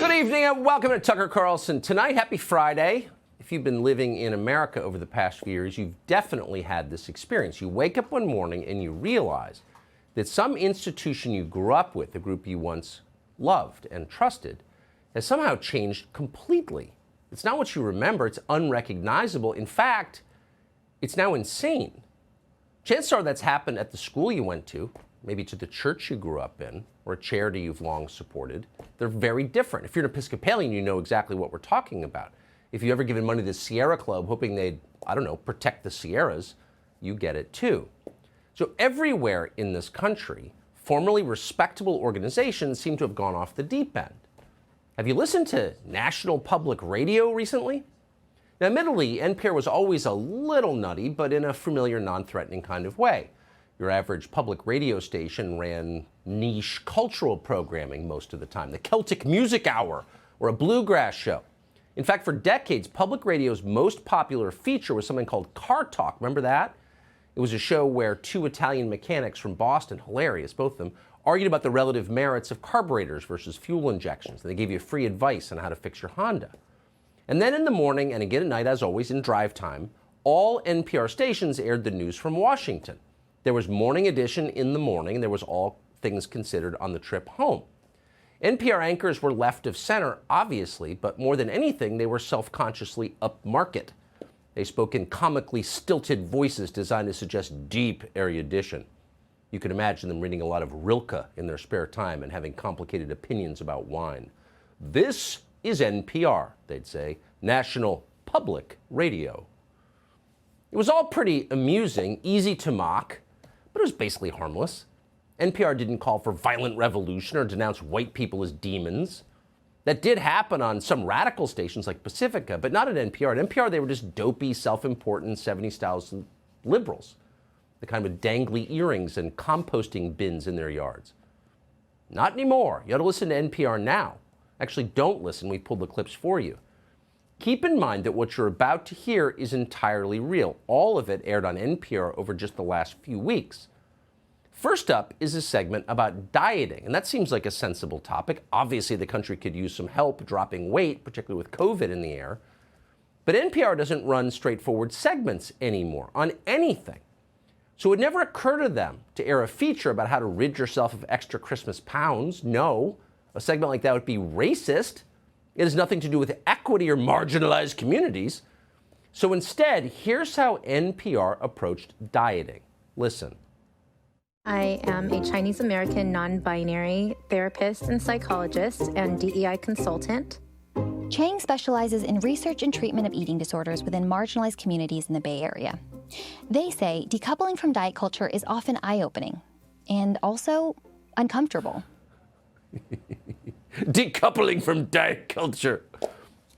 Good evening and welcome to Tucker Carlson Tonight. Happy Friday. If you've been living in America over the past few years, you've definitely had this experience. You wake up one morning and you realize that some institution you grew up with, the group you once loved and trusted, has somehow changed completely. It's not what you remember, it's unrecognizable. In fact, it's now insane. Chances are that's happened at the school you went to, maybe to the church you grew up in, or a charity you've long supported. They're very different. If you're an Episcopalian, you know exactly what we're talking about. If you've ever given money to the Sierra Club hoping they'd, protect the Sierras, you get it too. So everywhere in this country, formerly respectable organizations seem to have gone off the deep end. Have you listened to national public radio recently? Now, admittedly, NPR was always a little nutty, but in a familiar, non-threatening kind of way. Your average public radio station ran niche cultural programming most of the time, the Celtic Music Hour or a bluegrass show. In fact, for decades, public radio's most popular feature was something called Car Talk. Remember that? It was a show where two Italian mechanics from Boston, hilarious, both of them, argued about the relative merits of carburetors versus fuel injections. And they gave you free advice on how to fix your Honda. And then in the morning and again at night, as always, in drive time, all NPR stations aired the news from Washington. There was Morning Edition in the morning, and there was All Things Considered on the trip home. NPR anchors were left of center, obviously, but more than anything, they were self-consciously upmarket. They spoke in comically stilted voices designed to suggest deep erudition. You could imagine them reading a lot of Rilke in their spare time and having complicated opinions about wine. This is NPR, they'd say, National Public Radio. It was all pretty amusing, easy to mock, but it was basically harmless. NPR didn't call for violent revolution or denounce white people as demons. That did happen on some radical stations like Pacifica, but not at NPR. At NPR, they were just dopey, self-important 70s-style liberals, the kind with dangly earrings and composting bins in their yards. Not anymore. You ought to listen to NPR now. Actually, don't listen. We pulled the clips for you. Keep in mind that what you're about to hear is entirely real. All of it aired on NPR over just the last few weeks. First up is a segment about dieting, and that seems like a sensible topic. Obviously, the country could use some help dropping weight, particularly with COVID in the air. But NPR doesn't run straightforward segments anymore on anything. So it would never occur to them to air a feature about how to rid yourself of extra Christmas pounds. No, a segment like that would be racist. It has nothing to do with equity or marginalized communities. So instead, here's how NPR approached dieting. Listen. I am a Chinese American non-binary therapist and psychologist and DEI consultant. Chang specializes in research and treatment of eating disorders within marginalized communities in the Bay Area. They say decoupling from diet culture is often eye-opening and also uncomfortable. Decoupling from diet culture.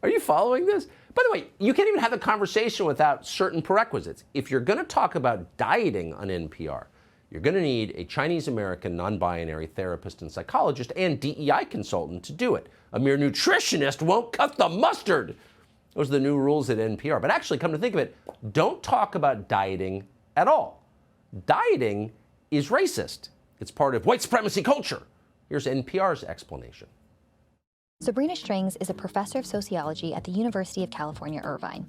Are you following this? By the way, you can't even have a conversation without certain prerequisites. If you're going to talk about dieting on NPR, you're going to need a Chinese-American non-binary therapist and psychologist and DEI consultant to do it. A mere nutritionist won't cut the mustard. Those are the new rules at NPR. But actually, come to think of it, don't talk about dieting at all. Dieting is racist. It's part of white supremacy culture. Here's NPR's explanation. Sabrina Strings is a professor of sociology at the University of California, Irvine,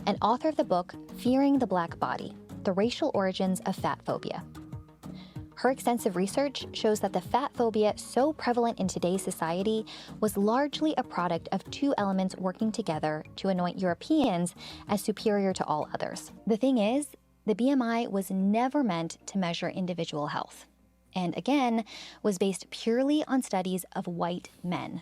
and author of the book Fearing the Black Body: The Racial Origins of Fat Phobia. Her extensive research shows that the fat phobia so prevalent in today's society was largely a product of two elements working together to anoint Europeans as superior to all others. The thing is, the BMI was never meant to measure individual health, and again, was based purely on studies of white men.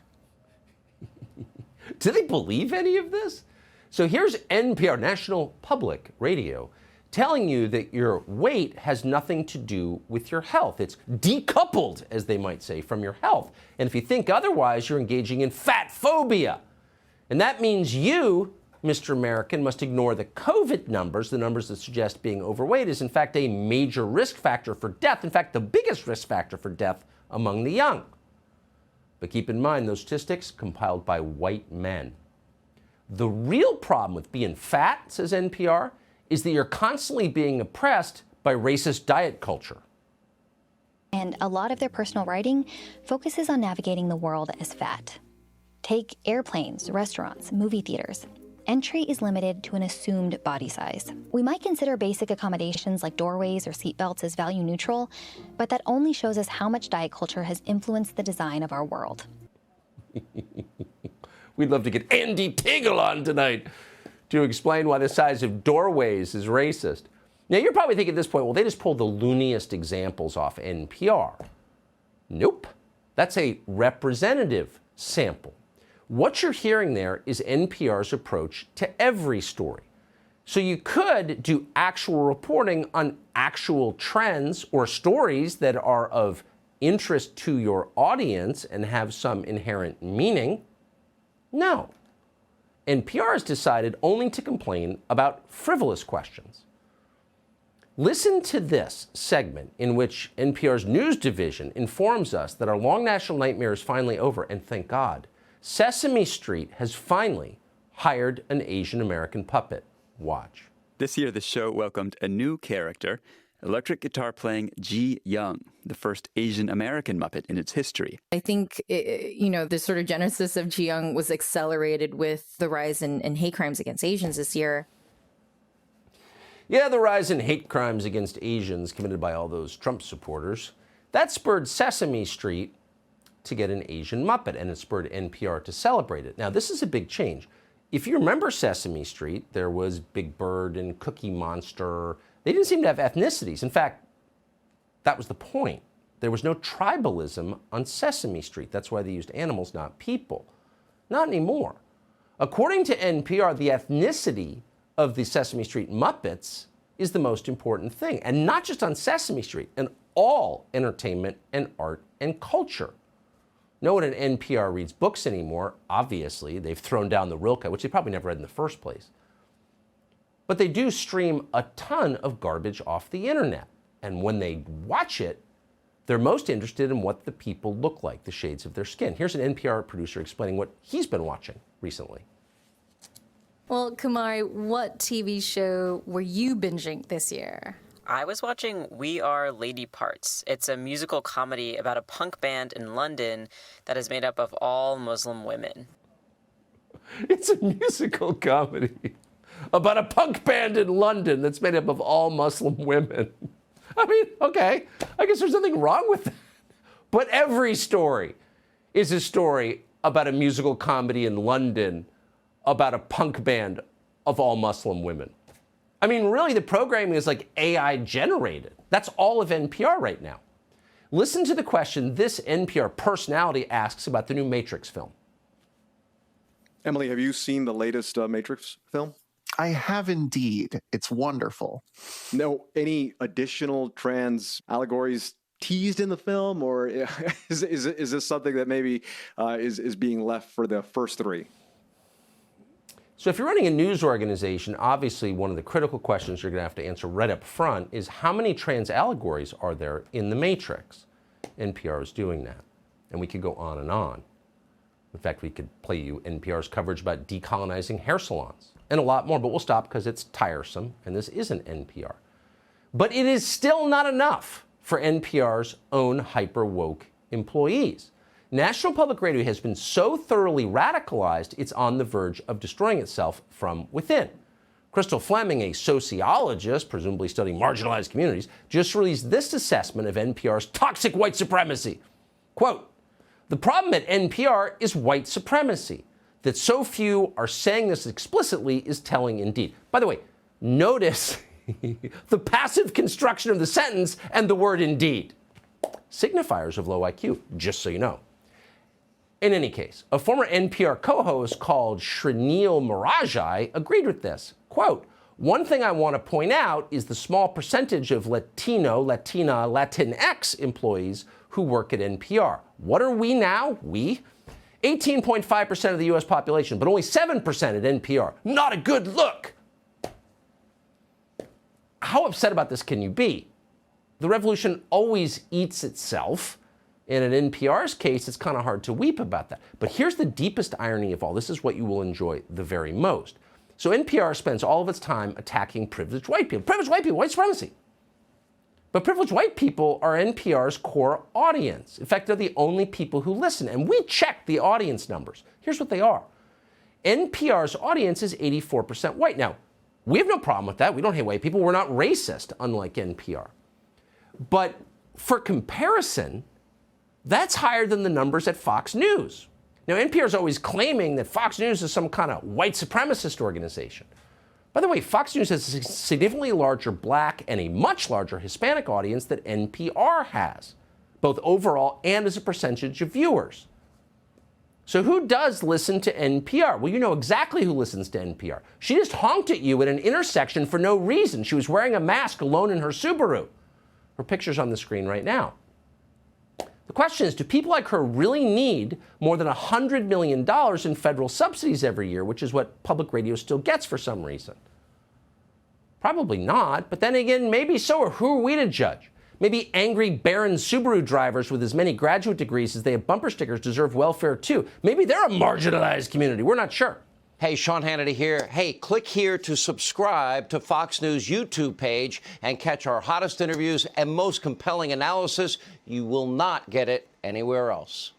Do they believe any of this? So here's NPR, National Public Radio, telling you that your weight has nothing to do with your health. It's decoupled, as they might say, from your health. And if you think otherwise, you're engaging in fat phobia. And that means you, Mr. American, must ignore the COVID numbers, the numbers that suggest being overweight is in fact a major risk factor for death. In fact, the biggest risk factor for death among the young. But keep in mind, those statistics compiled by white men. The real problem with being fat, says NPR, is that you're constantly being oppressed by racist diet culture. And a lot of their personal writing focuses on navigating the world as fat. Take airplanes, restaurants, movie theaters. Entry is limited to an assumed body size. We might consider basic accommodations like doorways or seatbelts as value neutral, but that only shows us how much diet culture has influenced the design of our world. We'd love to get Andy Teagle on tonight to explain why the size of doorways is racist. Now, you're probably thinking at this point, well, they just pulled the looniest examples off NPR. Nope. That's a representative sample. What you're hearing there is NPR's approach to every story. So you could do actual reporting on actual trends or stories that are of interest to your audience and have some inherent meaning. No. NPR has decided only to complain about frivolous questions. Listen to this segment in which NPR's news division informs us that our long national nightmare is finally over, and thank God. Sesame Street has finally hired an Asian American puppet. Watch. This year, the show welcomed a new character, electric guitar playing Ji Young, the first Asian American Muppet in its history. I think, the sort of genesis of Ji Young was accelerated with the rise in hate crimes against Asians this year. Yeah, the rise in hate crimes against Asians committed by all those Trump supporters, that spurred Sesame Street to get an Asian Muppet, and it spurred NPR to celebrate it. Now, this is a big change. If you remember Sesame Street, there was Big Bird and Cookie Monster. They didn't seem to have ethnicities. In fact, that was the point. There was no tribalism on Sesame Street. That's why they used animals, not people. Not anymore. According to NPR, the ethnicity of the Sesame Street Muppets is the most important thing. And not just on Sesame Street, in all entertainment and art and culture. No one at NPR reads books anymore, obviously. They've thrown down the Rilke, which they probably never read in the first place. But they do stream a ton of garbage off the internet. And when they watch it, they're most interested in what the people look like, the shades of their skin. Here's an NPR producer explaining what he's been watching recently. Well, Kumari, what TV show were you binging this year? I was watching We Are Lady Parts. It's a musical comedy about a punk band in London that is made up of all Muslim women. It's a musical comedy about a punk band in London that's made up of all Muslim women. I mean, okay, I guess there's nothing wrong with that. But every story is a story about a musical comedy in London about a punk band of all Muslim women. I mean, really, the programming is like AI generated. That's all of NPR right now. Listen to the question this NPR personality asks about the new Matrix film. Emily, have you seen the latest Matrix film? I have indeed. It's wonderful. No, any additional trans allegories teased in the film, or is this something that maybe is being left for the first three? So if you're running a news organization, obviously one of the critical questions you're going to have to answer right up front is how many trans allegories are there in the Matrix? NPR is doing that. And we could go on and on. In fact, we could play you NPR's coverage about decolonizing hair salons and a lot more, but we'll stop because it's tiresome and this isn't NPR. But it is still not enough for NPR's own hyper-woke employees. National Public Radio has been so thoroughly radicalized, it's on the verge of destroying itself from within. Crystal Fleming, a sociologist, presumably studying marginalized communities, just released this assessment of NPR's toxic white supremacy. Quote, "The problem at NPR is white supremacy. That so few are saying this explicitly is telling indeed." By the way, notice the passive construction of the sentence and the word indeed. Signifiers of low IQ, just so you know. In any case, a former NPR co-host called Srinil Marajai agreed with this. Quote, "One thing I want to point out is the small percentage of Latino, Latina, Latinx employees who work at NPR. What are we now? We? 18.5% of the U.S. population, but only 7% at NPR. Not a good look." How upset about this can you be? The revolution always eats itself. And in NPR's case, it's kind of hard to weep about that. But here's the deepest irony of all. This is what you will enjoy the very most. So NPR spends all of its time attacking privileged white people. Privileged white people, white supremacy. But privileged white people are NPR's core audience. In fact, they're the only people who listen. And we check the audience numbers. Here's what they are. NPR's audience is 84% white. Now, we have no problem with that. We don't hate white people. We're not racist, unlike NPR. But for comparison, that's higher than the numbers at Fox News. Now, NPR is always claiming that Fox News is some kind of white supremacist organization. By the way, Fox News has a significantly larger black and a much larger Hispanic audience than NPR has, both overall and as a percentage of viewers. So who does listen to NPR? Well, you know exactly who listens to NPR. She just honked at you at an intersection for no reason. She was wearing a mask alone in her Subaru. Her picture's on the screen right now. The question is, do people like her really need more than $100 million in federal subsidies every year, which is what public radio still gets for some reason? Probably not, but then again, maybe so, or who are we to judge? Maybe angry, barren Subaru drivers with as many graduate degrees as they have bumper stickers deserve welfare too. Maybe they're a marginalized community. We're not sure. Hey, Sean Hannity here. Hey, click here to subscribe to Fox News YouTube page and catch our hottest interviews and most compelling analysis. You will not get it anywhere else.